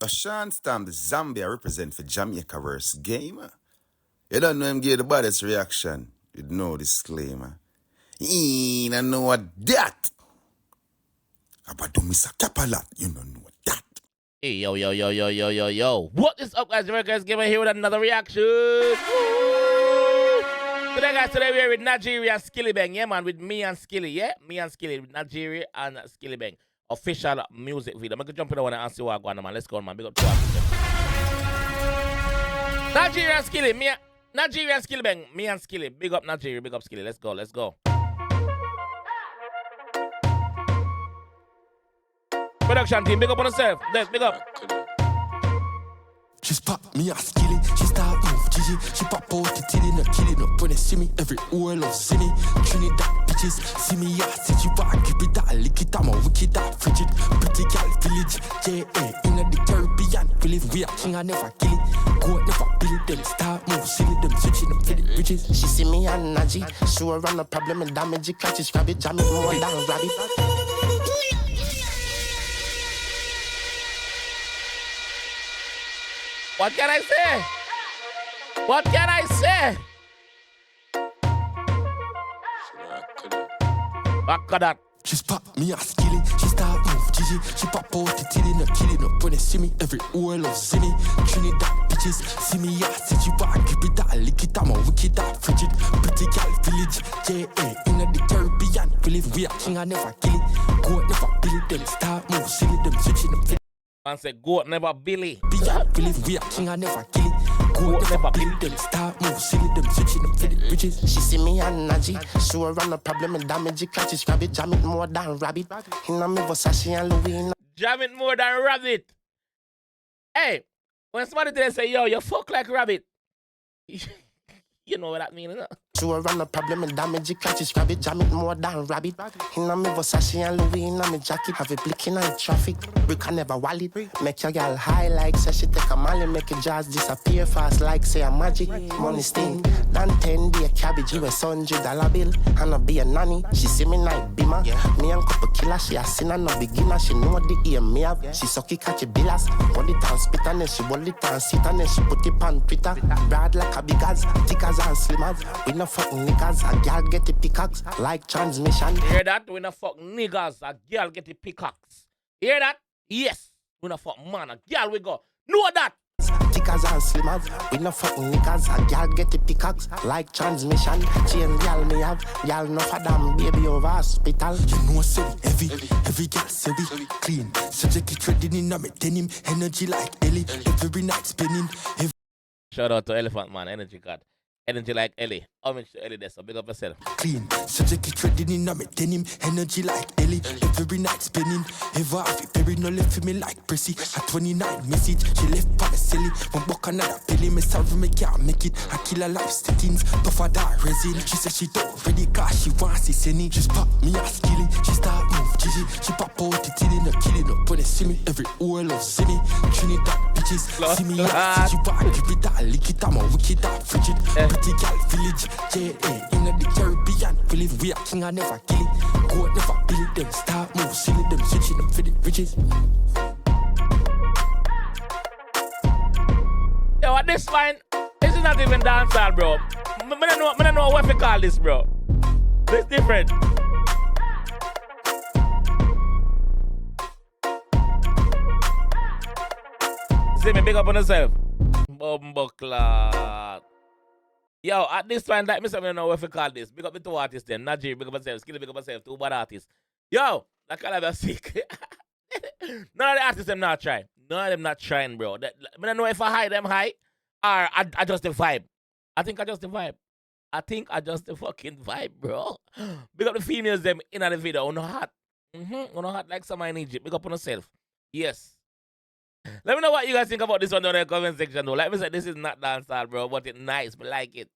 A Sean Stam, the Zambia represent for Jamaica-verse game. You don't know him give the baddest reaction. You know disclaimer. He don't know what that. About to miss a capalat, you don't know that. Hey, yo. What is up, guys? JAMAICA'S Gamer here with another reaction. Woo! Today we're with Najeeriii and Skillibeng. Yeah, man, with me and Skilli. Yeah, me and Skilli, with Najeeriii and Skillibeng. Official music video. I'm going to jump in the one and see what I go on, man. Let's go on, man. Big up to Najeeriii and Skilli. Najeeriii and Skillibeng. Me and Skilli. Big up Najeeriii, big up Skilli. Let's go. Production team, big up on yourself. Big up. She spot me a Skilli, she start move Gigi. She pop out the titty, not killing up when they see me. Every oil of Zinni, Trinidad bitches. See me a sit you back, keep it that, lick it, I'm a wicked that frigid. Pretty gal village, J.A. in the Caribbean. We live, we a king, I never kill it. Go out, never build them, start move, silly them, switching up for the riches. She see me and Naji, sure run a problem and damage it, catch it, rabbit, jam it more down, rabbit. What can I say? What can I say? Back of that. She spot me a Skilli, she start move Gigi. She pop out the titty, not killing up when they see me. Every oil of Zinni, Trinidad bitches. See me a sit you back, keep it that, lick it, I'm a wicked that frigid. Pretty gal village, J.A. in the Caribbean. We live, we a king, I never kill it. Go out, never build them, start move, silly them, switching them. Man said, goat never Billy. Beyond believe we are king, I never kill it. Goat never build them, start move, silly them, switching them for the riches. She see me and Naji, sure run a problem and damage it, catch it, rabbit, jam it more than rabbit. In a me Versace and Louis. Jam it more than rabbit. Hey, when somebody today say, yo, you fuck like rabbit. You know what that means, innit? Sure run a problem and damage it, catch it, rabbit, jam it more than rabbit. In a me Versace and Louis, in a me jacket, have it blinking on traffic. We can never wallet, make your girl high like say she take a molly, make your jazz disappear fast like say a magic. Money sting, than 10 day cabbage, you a $100 bill, and I be a nanny. She see me like Bima, me and couple killer, she a sinner, no beginner, she know the ear me have. She sucky catch a billas, hold it and spit and then she hold it and sit and then she put it on Twitter. Brad like a big ass, thickers and slimmers. We no fuck niggas, a girl get the pickaxe like transmission. Hear that? We no fuck niggas, a girl get the pickaxe. Hear that? Yes. We no fuck man, a girl we go. Know that? Thickers and slimmers. We no fuck niggas, a girl get the pickaxe like transmission. Chain girl me have, girl no for damn baby over hospital. You know say heavy girl say we clean. Subject it trading in a me denim, energy like Ellie. Every night spinning. Shout out to Elephant Man, energy card. Energy like Ellie. Homage to Ellie there, so big up yourself. Clean. Subject it trading in a me denim. Energy like Ellie. Every night spinning. Ever have it Perry no left for me like Prissy. At 29 message. She left for the silly. One buck another pilly. Me sorry me can't make it. I kill her life settings. Tougher that resin. She said she don't ready cause she wants to send it. She spot me a Skilli. She start move Gigi. She pop out the titty. No killing up when they see me. Every oil of Zinni. Trinidad bitches. See me a sit you back. Keep it that, lick it, I'm a wicked that frigid. Pretty gal village, J.A. in the Caribbean. We live, we a king, I never kill it. Go out, never build them, start move, silly them, switching them for the riches. Yo, at this point, this is not even dancehall, bro. I don't know what we call this, bro. This different. See me, big up on yourself. Bumbleclot. Yo, at this point, like, I don't know what we call this. Big up the two artists then. Najeeriii, big up yourself. Skilli, big up yourself. Two bad artists. Yo, that kind of sick. None of the artists them not trying. None of them not trying, bro. I don't know if I hide them high or I just the vibe. I think I just the vibe. I think I just the fucking vibe, bro. Big up the females them in the video. On hot. On hot like summer in Egypt. Big up on yourself. Yes. Let me know what you guys think about this one down in the comment section though. Like me say, this is not dancehall, bro, but it's nice. But like it.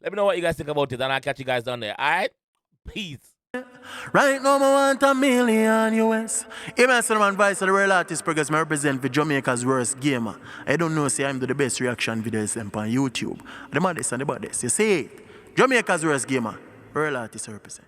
Let me know what you guys think about it, and I'll catch you guys down there. Alright? Peace. Right now, I want $1 million US. Even some advice to the real artist progress I represent for Jamaica's worst gamer. I don't know, say I'm the best reaction videos on YouTube. The maddest and the baddest. You see it? Jamaica's worst gamer. Real artist represent.